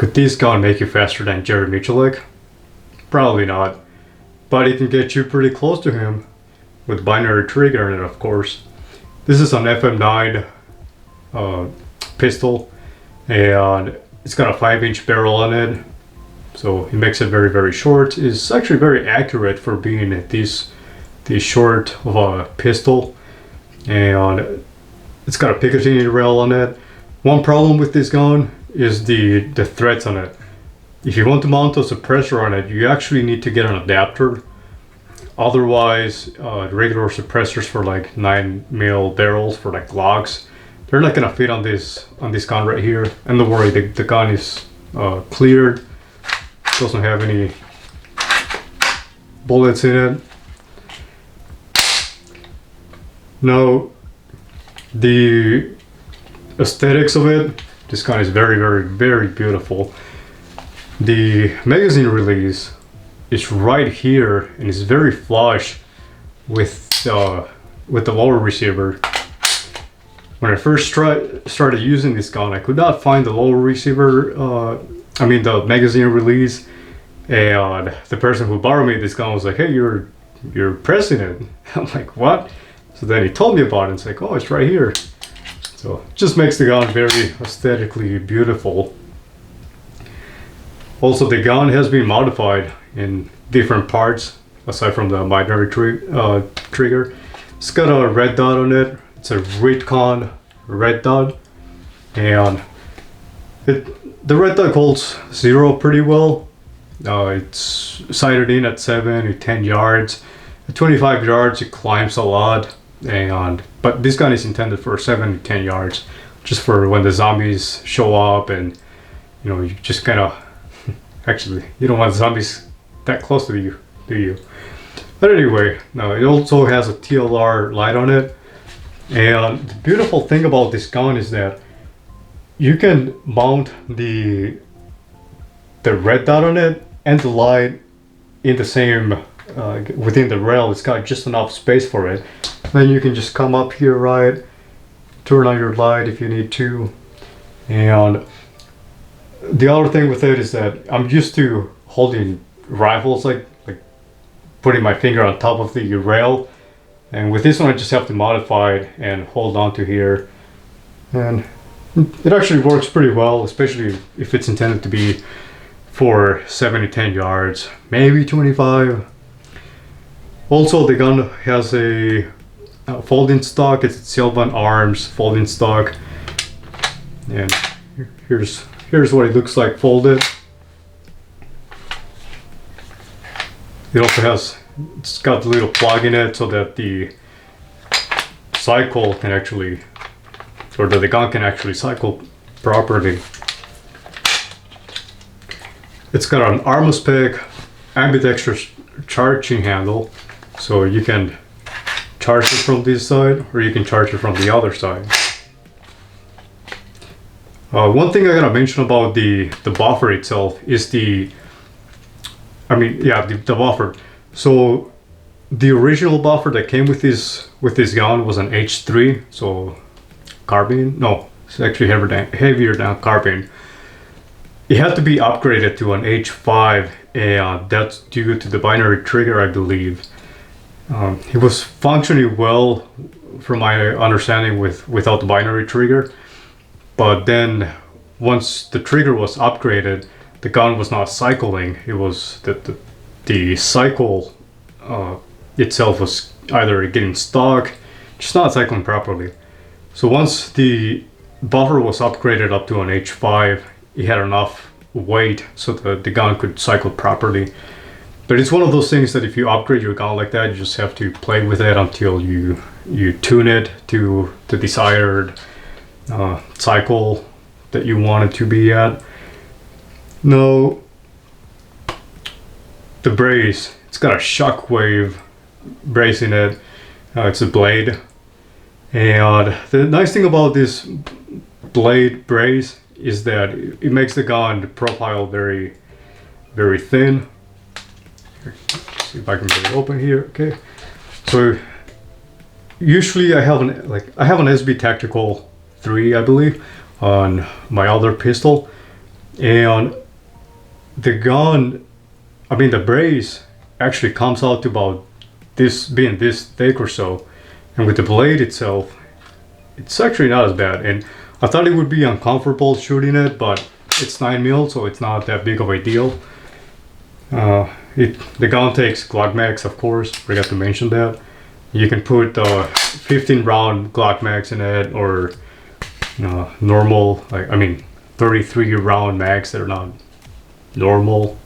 Could this gun make you faster than Jerry Miculek? Probably not, but it can get you pretty close to him with binary trigger in it, of course. This is an FM9 pistol, and it's got a 5-inch barrel on it, so it makes it very, very short. It's actually very accurate for being this short of a pistol, and it's got a Picatinny rail on it. One problem with this gun is the threads on it. If you want to mount a suppressor on it, you actually need to get an adapter. Otherwise, regular suppressors for like 9mm barrels for like Glocks, they're not gonna fit on this gun right here. And don't worry, the gun is cleared. Doesn't have any bullets in it. Now, the aesthetics of it, this gun is very, very, very beautiful. The magazine release is right here and it's very flush with the lower receiver. When I first started using this gun, I could not find the lower receiver, the magazine release, and the person who borrowed me this gun was like, "Hey, you're pressing it." I'm like, "What?" So then he told me about it. It's like, "Oh, it's right here." So it just makes the gun very aesthetically beautiful. Also, the gun has been modified in different parts aside from the binary trigger. It's got a red dot on it. It's a Ritcon red dot, and the red dot holds 0 pretty well. It's sighted in at 7 to 10 yards. At 25 yards, it climbs a lot. But this gun is intended for 7 to 10 yards, just for when the zombies show up, and you just kind of actually you don't want zombies that close to you, do you? But anyway, now it also has a TLR light on it, and the beautiful thing about this gun is that you can mount the red dot on it and the light in the same within the rail. It's got just enough space for it. Then you can just come up here, right, turn on your light if you need to. And the other thing with it is that I'm used to holding rifles like putting my finger on top of the rail, and with this one I just have to modify it and hold on to here, and it actually works pretty well, especially if it's intended to be for 7 to 10 yards, maybe 25. Also, the gun has a folding stock. It's Sylvan arms folding stock, and here's what it looks like folded. It also it's got a little plug in it so that the cycle can actually, or that the gun can actually cycle properly. It's got an Armaspec ambidextrous charging handle, so you can charge it from this side or you can charge it from the other side. One thing I gotta mention about the buffer itself is the buffer. So the original buffer that came with this gun was an H3, so carbine. No, it's actually heavier than carbine. It had to be upgraded to an H5, and that's due to the binary trigger, I believe. It was functioning well, from my understanding, without the binary trigger. But then, once the trigger was upgraded, the gun was not cycling. It was the cycle itself was either getting stuck, just not cycling properly. So once the buffer was upgraded up to an H5, it had enough weight so that the gun could cycle properly. But it's one of those things that if you upgrade your gun like that, you just have to play with it until you tune it to the desired cycle that you want it to be at. Now, the brace, it's got a Shockwave brace in it. It's a Blade, and the nice thing about this Blade brace is that it makes the gun profile very, very thin. Here, see if I can get it open here. Okay, so usually I have an SB Tactical 3, I believe, on my other pistol, And the gun, I mean the brace actually comes out to about this, being this thick or so. And with the blade itself, it's actually not as bad. And I thought it would be uncomfortable shooting it, but it's 9mm, so it's not that big of a deal. The gun takes Glock mags, of course, forgot to mention that. You can put 15 round Glock mags in it, or normal, like, I mean 33 round mags that are not normal.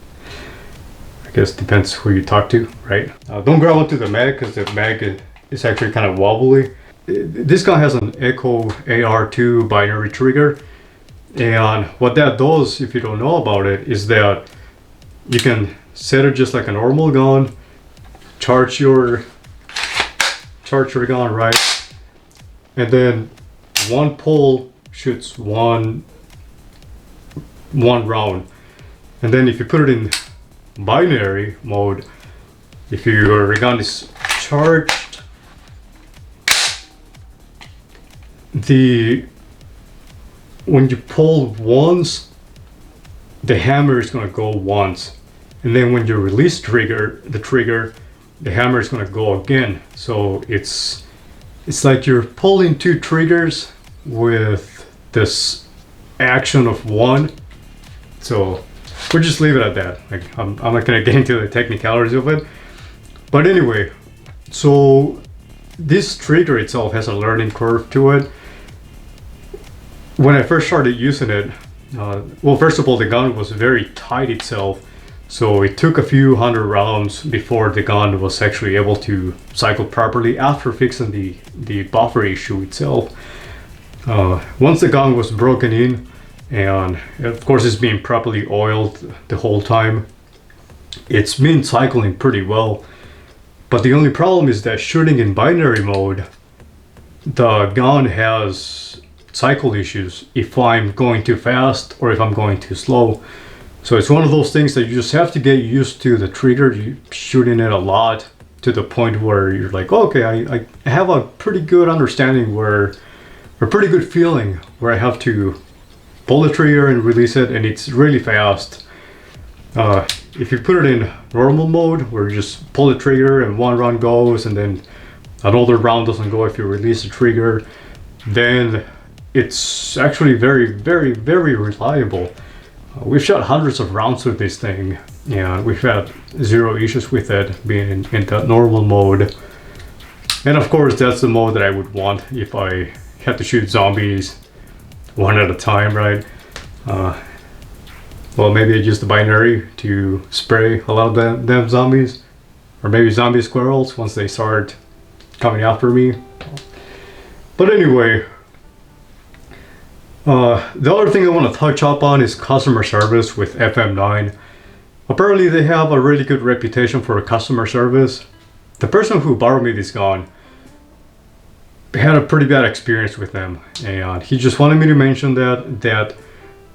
I guess depends who you talk to, right? Don't grab onto the mag, because the mag is actually kind of wobbly. This gun has an Echo AR2 binary trigger, and what that does, if you don't know about it, is that you can set it just like a normal gun, charge your gun, right, and then one pull shoots one round. And then if you put it in binary mode, if your gun is charged, when you pull once, the hammer is going to go once, and then when you release the trigger, the hammer is going to go again. So it's like you're pulling two triggers with this action of one. So we'll just leave it at that. Like, I'm not going to get into the technicalities of it, but anyway, so this trigger itself has a learning curve to it. When I first started using it, well, first of all, the gun was very tight itself, so it took a few hundred rounds before the gun was actually able to cycle properly after fixing the buffer issue itself. Once the gun was broken in, and of course it's been properly oiled the whole time, it's been cycling pretty well. But the only problem is that shooting in binary mode, the gun has cycle issues if I'm going too fast or if I'm going too slow. So it's one of those things that you just have to get used to the trigger. You shooting it a lot to the point where you're like, okay, I have a pretty good understanding or pretty good feeling where I have to pull the trigger and release it, and it's really fast. If you put it in normal mode, where you just pull the trigger and one round goes and then another round doesn't go if you release the trigger, then it's actually very, very, very reliable. We've shot hundreds of rounds with this thing, and we've had zero issues with it being in the normal mode. And of course, that's the mode that I would want if I had to shoot zombies one at a time, right? Well, maybe I use the binary to spray a lot of them zombies, or maybe zombie squirrels once they start coming after me. But anyway, the other thing I want to touch up on is customer service with FM9. Apparently they have a really good reputation for customer service. The person who borrowed me this gun had a pretty bad experience with them, and he just wanted me to mention that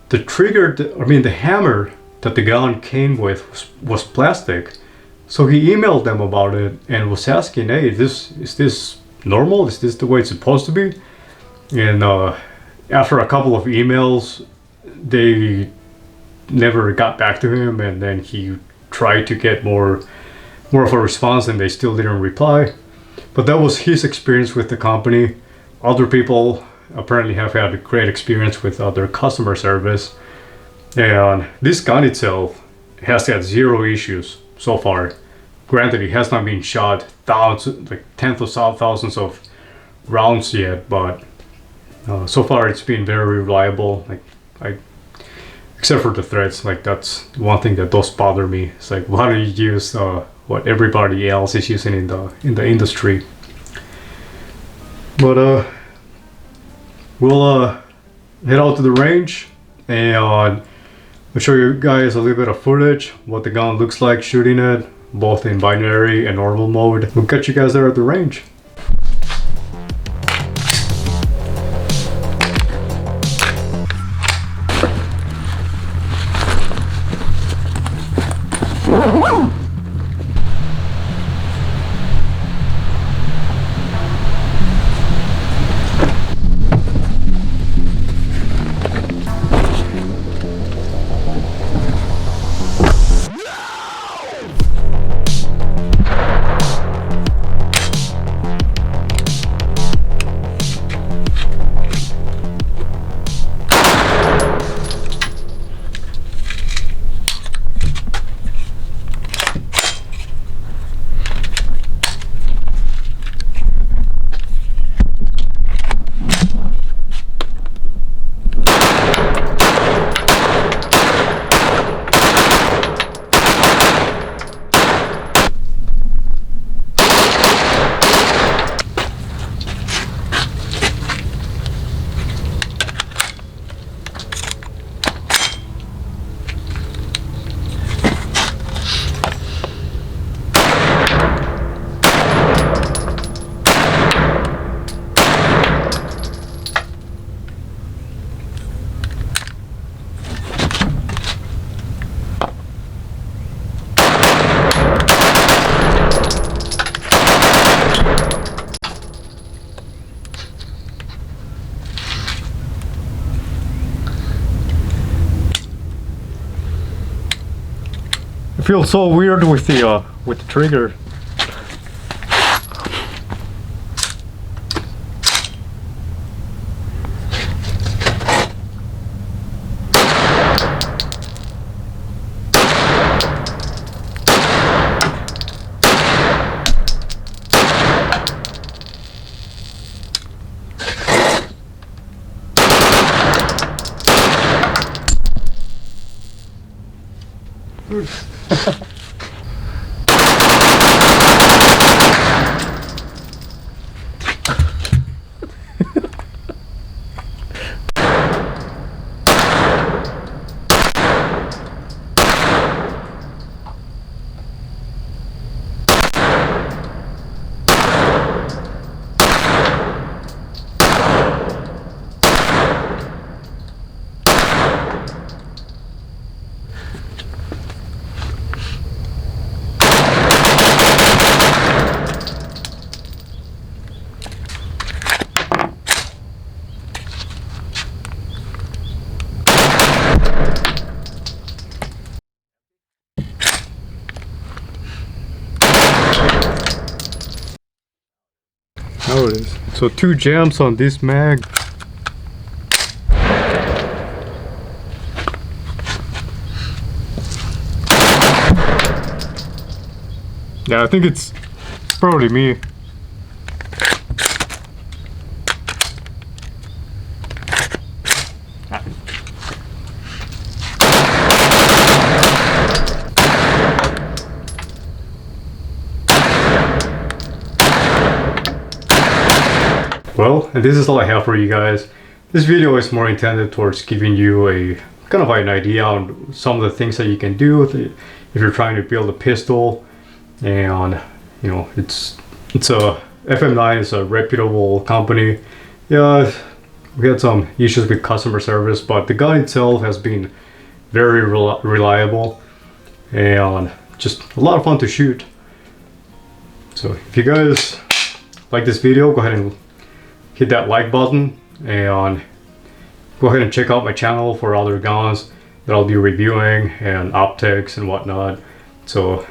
the trigger, the hammer that the gun came with was plastic. So he emailed them about it and was asking, hey, is this normal? Is this the way it's supposed to be? And after a couple of emails, they never got back to him, and then he tried to get more of a response, and they still didn't reply. But that was his experience with the company. Other people apparently have had a great experience with their customer service, and this gun itself has had zero issues so far. Granted, it has not been shot thousands, like tens of thousands of rounds yet, but so far it's been very reliable. Except for the threads, like that's one thing that does bother me. It's like, why do you use what everybody else is using in the industry? But we'll head out to the range, and I'll show you guys a little bit of footage, what the gun looks like shooting it, both in binary and normal mode. We'll catch you guys there at the range. feels so weird with the trigger. Oh, it is. So 2 jams on this mag. Yeah, I think it's probably me. Well, and this is all I have for you guys. This video is more intended towards giving you a kind of an idea on some of the things that you can do with it if you're trying to build a pistol. And you know, it's a FM9 is a reputable company. Yeah, we had some issues with customer service, but the gun itself has been very reliable and just a lot of fun to shoot. So if you guys like this video, go ahead and hit that like button and go ahead and check out my channel for other guns that I'll be reviewing and optics and whatnot. So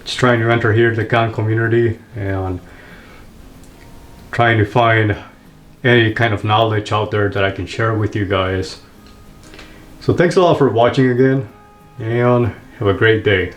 just trying to enter here the gun community and trying to find any kind of knowledge out there that I can share with you guys. So thanks a lot for watching again and have a great day.